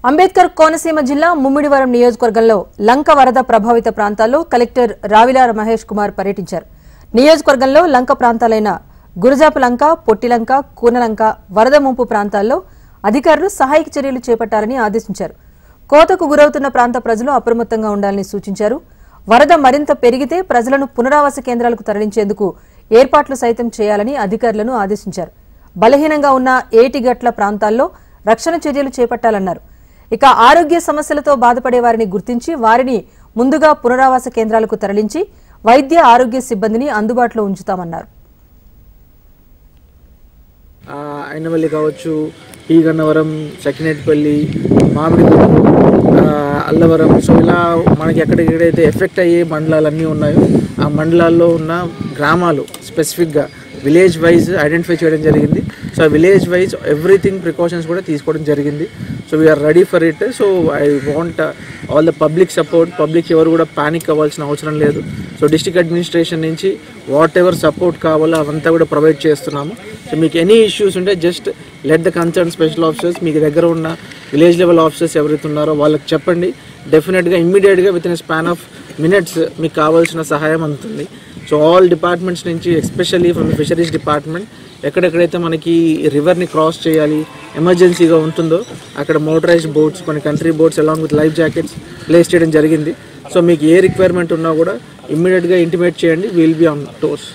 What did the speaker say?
అంబేద్కర్ కోనసీమ జిల్లా ముమ్మిడివరం నియోజకవర్గంలో లంక వరద ప్రభావిత ప్రాంతాల్లో కలెక్టర్ రావిలార మహేష్ కుమార్ పర్యటించారు. నియోజకవర్గంలో లంక ప్రాంతాలైన గురజాపలంక, పొట్టిలంక, కూనలంక వరద ముంపు ప్రాంతాల్లో అధికారులు సహాయక చర్యలు చేపట్టాలని ఆదేశించారు. కోతకు గురవుతున్న ప్రాంత ప్రజలు అప్రమత్తంగా ఉండాలని సూచించారు. వరద మరింత పెరిగితే ప్రజలను పునరావాస కేంద్రాలకు తరలించేందుకు ఏర్పాట్లు సైతం చేయాలని అధికారులను ఆదేశించారు. బలహీనంగా ఉన్న ఏటిగట్ల ప్రాంతాల్లో రక్షణ చర్యలు చేపట్టాలన్నారు. ఇక ఆరోగ్య సమస్యలతో బాధపడే వారిని గుర్తించి వారిని ముందుగా పునరావాస కేంద్రాలకు తరలించి వైద్య ఆరోగ్య సిబ్బందిని అందుబాటులో ఉంచుతామన్నారు. అయినవల్లి కావచ్చు, ఈగన్నవరం, సకినేటిపల్లి, మామిడిపల్లి, అల్లవరం, సో ఇలా మనకి ఎక్కడెక్కడైతే ఎఫెక్ట్ అయ్యే మండలాలన్నీ ఉన్నాయో ఆ మండలాల్లో ఉన్న గ్రామాలు స్పెసిఫిక్గా విలేజ్ వైజ్ ఐడెంటిఫై చేయడం జరిగింది. So village wise everything precautions కూడా తీసుకోవడం జరిగింది. So we are ready for it. So I want all the public support. Public ఎవరు కూడా ప్యానిక్ అవ్వాల్సిన అవసరం లేదు. సో డిస్ట్రిక్ట్ అడ్మినిస్ట్రేషన్ నుంచి వాట్ ఎవర్ సపోర్ట్ కావాలో అవంతా కూడా ప్రొవైడ్ చేస్తున్నాము. సో మీకు ఎనీ ఇష్యూస్ ఉంటే just let the concern special officers, మీకు దగ్గర ఉన్న విలేజ్ లెవెల్ ఆఫీసర్స్ ఎవరైతే ఉన్నారో వాళ్ళకి చెప్పండి. డెఫినెట్గా ఇమ్మీడియట్గా with in span of minutes మీకు కావాల్సిన సహాయం అందుతుంది. సో ఆల్ డిపార్ట్మెంట్స్ నుంచి, ఎస్పెషల్లీ ఫ్రమ్ ఫిషరీస్ డిపార్ట్మెంట్, ఎక్కడెక్కడైతే మనకి రివర్ని క్రాస్ చేయాలి ఎమర్జెన్సీగా ఉంటుందో అక్కడ మోటరైజ్డ్ బోట్స్, కొన్ని country boats along with life jackets place చేయడం జరిగింది. సో మీకు ఏ రిక్వైర్మెంట్ ఉన్నా కూడా ఇమ్మీడియట్గా ఇంటిమేట్ చేయండి. Will be on టోర్స్.